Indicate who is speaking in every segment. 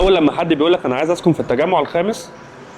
Speaker 1: اول لما حد بيقول لك انا عايز اسكن في التجمع الخامس،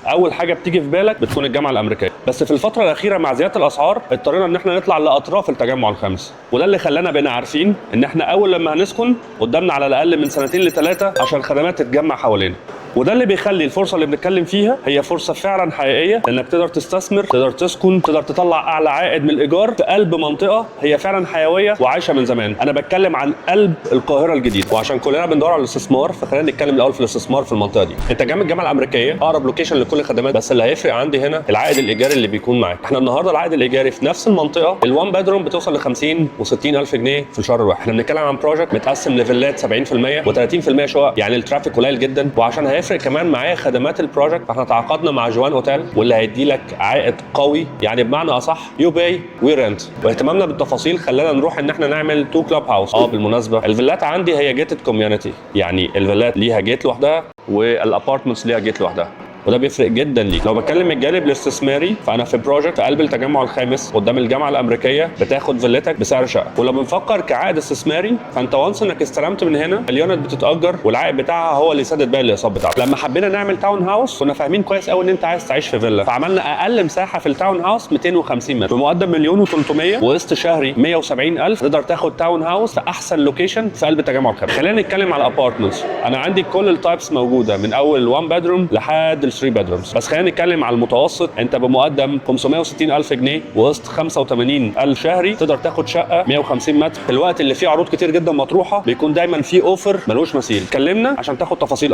Speaker 1: اول حاجه بتيجي في بالك بتكون الجامعه الامريكيه. بس في الفتره الاخيره مع زياده الاسعار اضطرينا ان احنا نطلع لاطراف التجمع الخامس، وده اللي خلانا بقينا عارفين ان احنا اول لما هنسكن قدامنا على الاقل من 2 ل3 عشان الخدمات تتجمع حوالينا. وده اللي بيخلي الفرصه اللي بنتكلم فيها هي فرصه فعلا حقيقيه، انك تقدر تستثمر، تقدر تسكن، تقدر تطلع اعلى عائد من الايجار في قلب منطقه هي فعلا حيويه وعايشه من زمان. انا بتكلم عن قلب القاهره الجديد، وعشان كلنا بندور على الاستثمار فخلينا نتكلم الاول في الاستثمار في المنطقه دي. انت جنب الجامعه الامريكيه، اقرب لوكيشن لكل الخدمات، بس اللي هيفرق عندي هنا العائد الايجاري اللي بيكون معاك. احنا النهارده العائد الايجاري في نفس المنطقه الوان بيدروم بتوصل ل 50 و60 الف جنيه في الشهر الواحد. احنا بنتكلم عن بروجكت متقسم لفيلات 70% و30% شقق، يعني الترافيك قليل جدا. وعشان هيفرق كمان معايا خدمات البروجكت، احنا تعاقدنا مع جوان اوتيل واللي هيدي لك عائد قوي، يعني بمعنى اصح يو باي وي رنت. واهتمامنا بالتفاصيل خلانا نروح ان احنا نعمل 2 كلاب هاوس. بالمناسبه الفيلات عندي هي جيتد كوميونتي، يعني الفيلات ليها جيت لوحدها والابارتمنتس ليها جيت لوحدها، وده بيفرق جدا ليك. لو بتكلم الجانب الاستثماري فانا في بروجكت في قلب التجمع الخامس قدام الجامعه الامريكيه، بتاخد فيلتك بسعر شقه. ولو بنفكر كعائد استثماري فانت وانس انك استلمت من هنا اليونت بتتاجر والعائد بتاعها هو اللي يسدد باقي الاقساط بتاعتك. لما حبينا نعمل تاون هاوس كنا فاهمين كويس قوي ان انت عايز تعيش في فيلا، فعملنا اقل مساحه في التاون هاوس 250 متر بمقدم 1,300,000 وقسط شهري 170,000. تقدر تاخد تاون هاوس في احسن لوكيشن في قلب التجمع الخامس. خلينا نتكلم على الابارتمنتس. انا عندي كل التايبس موجوده من اول 1 بيدروم لحد ال 3 بيدرومز، بس خلينا نتكلم على المتوسط. انت بمقدم 560,000 جنيه وقسط 85,000 شهري تقدر تاخد شقه 150 متر. في الوقت اللي فيه عروض كتير جدا مطروحه بيكون دايما فيه اوفر ملوش مثيل. كلمنا عشان تاخد تفاصيل.